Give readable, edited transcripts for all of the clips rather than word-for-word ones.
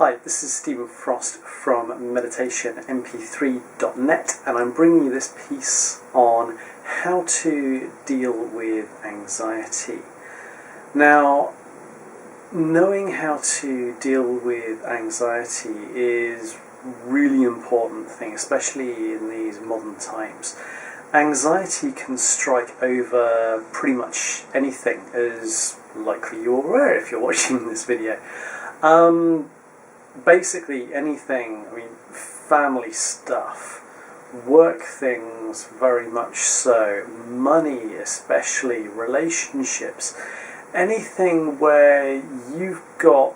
Hi, this is Stephen Frost from meditationmp3.net, and I'm bringing you this piece on how to deal with anxiety. Now, knowing how to deal with anxiety is a really important thing, especially in these modern times. Anxiety can strike over pretty much anything, as likely you're aware if you're watching this video. Basically anything, family stuff, work things very much so, money especially, relationships, anything where you've got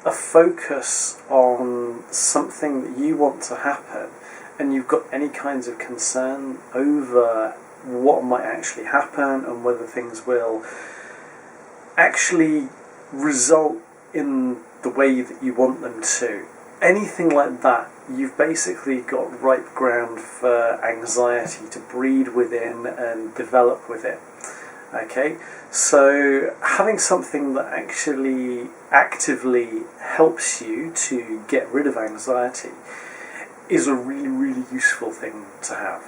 a focus on something that you want to happen and you've got any kinds of concern over what might actually happen and whether things will actually result in the way that you want them to. Anything like that, you've basically got ripe ground for anxiety to breed within and develop within. Okay, so having something that actually actively helps you to get rid of anxiety is a really, really useful thing to have.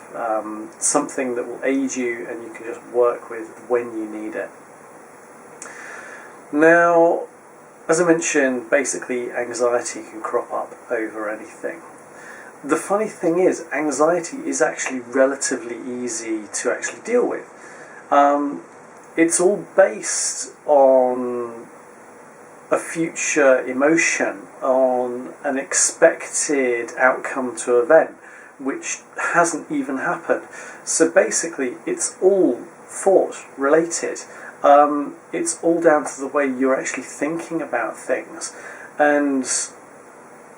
Something that will aid you and you can just work with when you need it. Now, as I mentioned, basically anxiety can crop up over anything. The funny thing is, anxiety is actually relatively easy to actually deal with. It's all based on a future emotion, on an expected outcome to an event, which hasn't even happened. So basically, it's all thought related. It's all down to the way you're actually thinking about things, and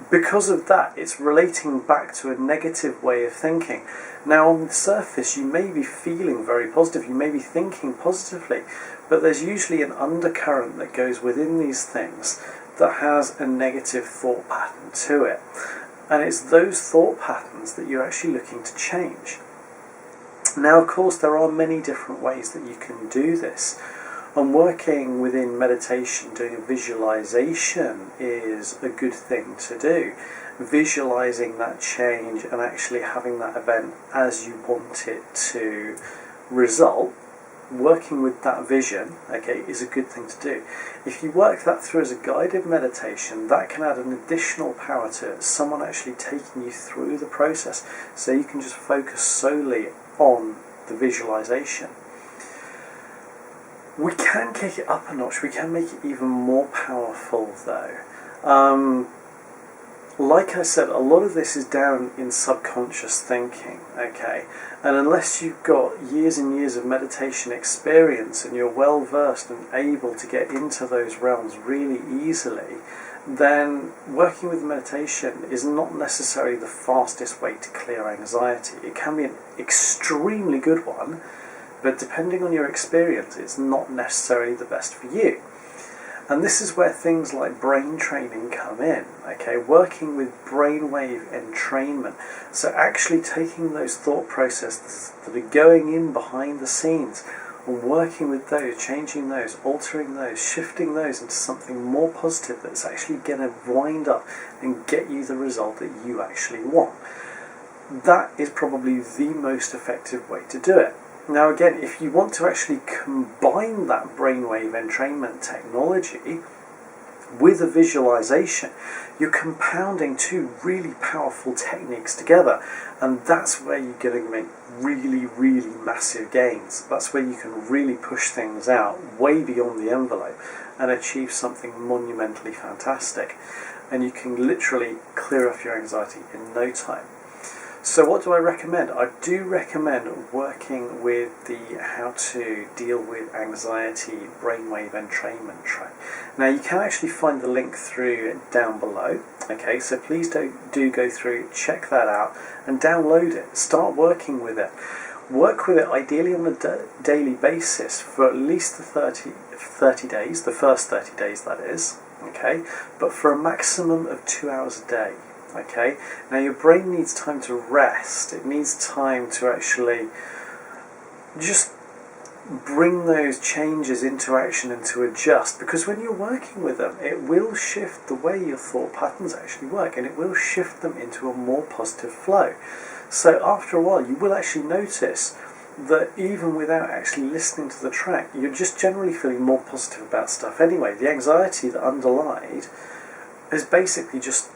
because of that it's relating back to a negative way of thinking. Now on the surface you may be feeling very positive, you may be thinking positively, but there's usually an undercurrent that goes within these things that has a negative thought pattern to it, and it's those thought patterns that you're actually looking to change. Now of course there are many different ways that you can do this. And working within meditation, doing a visualization is a good thing to do. Visualizing that change and actually having that event as you want it to result, working with that vision, okay, is a good thing to do. If you work that through as a guided meditation, that can add an additional power to it, someone actually taking you through the process, so you can just focus solely on the visualization. We can kick it up a notch, we can make it even more powerful though. Like I said, a lot of this is down in subconscious thinking, okay? And unless you've got years and years of meditation experience and you're well versed and able to get into those realms really easily, then working with meditation is not necessarily the fastest way to clear anxiety. It can be an extremely good one, but depending on your experience, it's not necessarily the best for you. And this is where things like brain training come in, okay? Working with brainwave entrainment. So actually taking those thought processes that are going in behind the scenes and working with those, changing those, altering those, shifting those into something more positive that's actually going to wind up and get you the result that you actually want. That is probably the most effective way to do it. Now again, if you want to actually combine that brainwave entrainment technology with a visualization, you're compounding two really powerful techniques together, and that's where you're going to make really, really massive gains. That's where you can really push things out way beyond the envelope and achieve something monumentally fantastic. And you can literally clear off your anxiety in no time. So what do I recommend? I do recommend working with the How to Deal with Anxiety Brainwave Entrainment track. Now you can actually find the link through down below, okay, so please do go through, check that out and download it, start working with it. Work with it ideally on a daily basis for at least the 30 days, the first 30 days that is, okay, but for a maximum of 2 hours a day. Okay, now your brain needs time to rest, it needs time to actually just bring those changes into action and to adjust, because when you're working with them, it will shift the way your thought patterns actually work, and it will shift them into a more positive flow. So after a while, you will actually notice that even without actually listening to the track, you're just generally feeling more positive about stuff anyway. The anxiety that underlied has basically just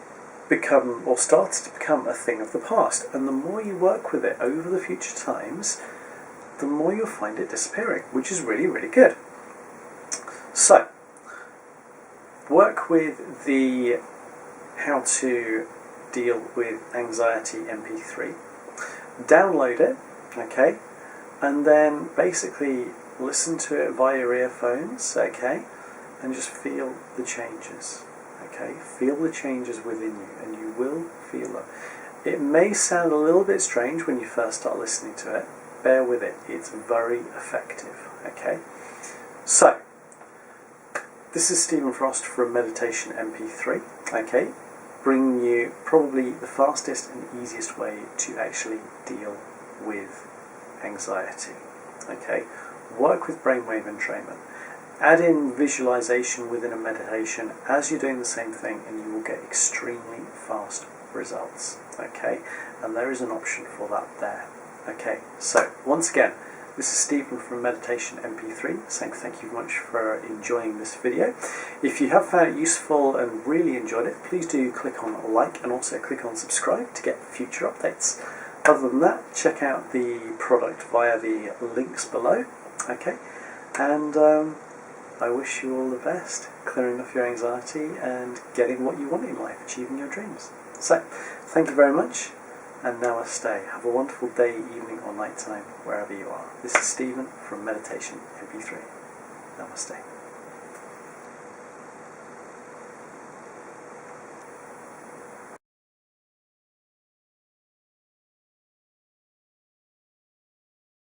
become, or started to become, a thing of the past. And the more you work with it over the future times, the more you'll find it disappearing, which is really, really good. So, work with the How to Deal with Anxiety MP3. Download it, okay, and then basically listen to it via your earphones, okay, and just feel the changes, okay. Feel the changes within you, and you will feel them. It may sound a little bit strange when you first start listening to it. Bear with it, it's very effective, okay. So, this is Stephen Frost from Meditation MP3, okay, bringing you probably the fastest and easiest way to actually deal with anxiety, okay. Work with brainwave entrainment. Add in visualization within a meditation as you're doing the same thing, and you will get extremely fast results, okay, and there is an option for that there. Okay, so once again, this is Stephen from Meditation MP3 saying thank you very much for enjoying this video. If you have found it useful and really enjoyed it, please do click on like and also click on subscribe to get future updates. Other than that, check out the product via the links below, okay, and I wish you all the best, clearing off your anxiety and getting what you want in life, achieving your dreams. So, thank you very much. And Namaste. Have a wonderful day, evening or night time, wherever you are. This is Stephen from Meditation MP3. Namaste.